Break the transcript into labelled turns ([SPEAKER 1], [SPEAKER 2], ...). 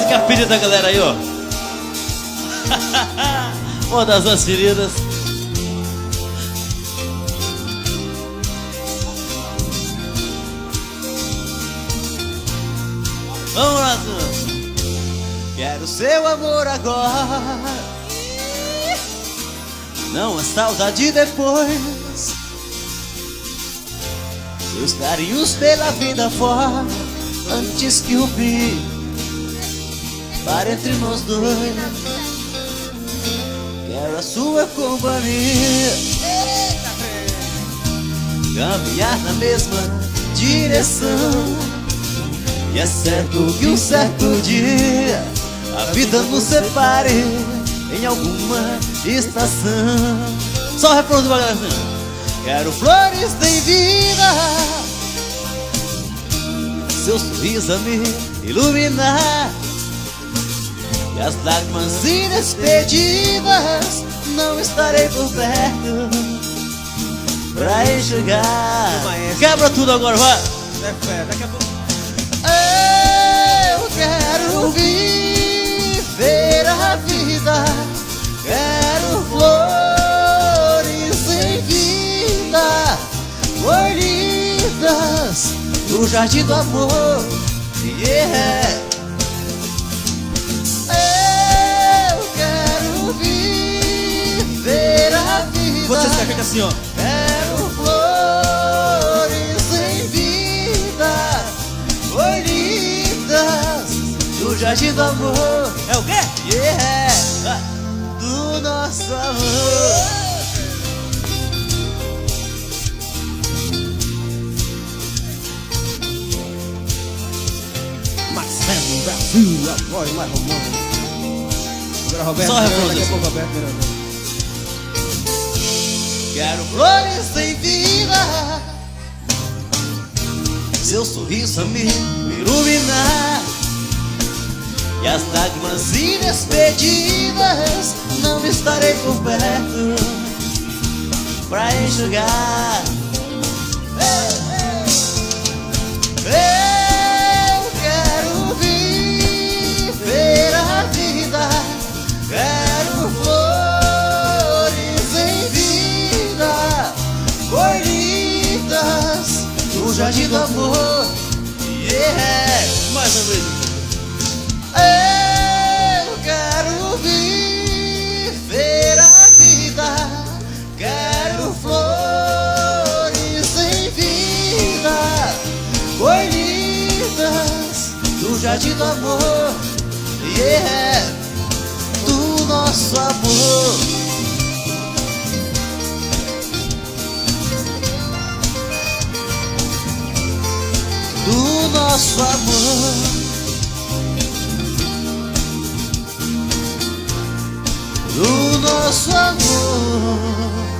[SPEAKER 1] que é a pedida da galera aí, ó. Uma das duas feridas. Vamos lá, senhor. Quero seu amor agora, não a saudade depois. Seus carinhos pela vida fora, antes que o fim pare entre nós dois. Quero a sua companhia, caminhar na mesma direção. E é certo que um certo dia a vida nos separe em alguma estação. Só o refrão do bagulho. Quero flores sem vida, seu sorriso a me iluminar. E as lágrimas indespedidas, não estarei por perto pra enxugar. Quebra tudo agora, vai!
[SPEAKER 2] Daqui a pouco.
[SPEAKER 1] Eu quero viver a vida, quero flores sem vida, colhidas no jardim do amor. Yeah. Eu quero viver a vida.
[SPEAKER 2] Você se fica assim, ó.
[SPEAKER 1] Quero flores sem vida, colhidas no jardim do amor.
[SPEAKER 2] É o quê?
[SPEAKER 1] Yeah, do nosso amor.
[SPEAKER 2] Marcelo Brasil, a voz mais romântica. Agora Roberto,
[SPEAKER 1] Só refrão,
[SPEAKER 2] daqui a
[SPEAKER 1] Zé.
[SPEAKER 2] pouco Roberto Miranda.
[SPEAKER 1] Quero flores sem vida, seu sorriso a me iluminar. E as lágrimas indespedidas, não estarei por perto pra enxugar. Eu quero viver a vida, quero flores em vida, colhidas no jardim do amor. Yeah.
[SPEAKER 2] Mais uma vez.
[SPEAKER 1] Eu quero viver a vida, quero flores em vida, colhidas do jardim do amor. Yeah, do nosso amor. Do nosso amor. Do nosso amor.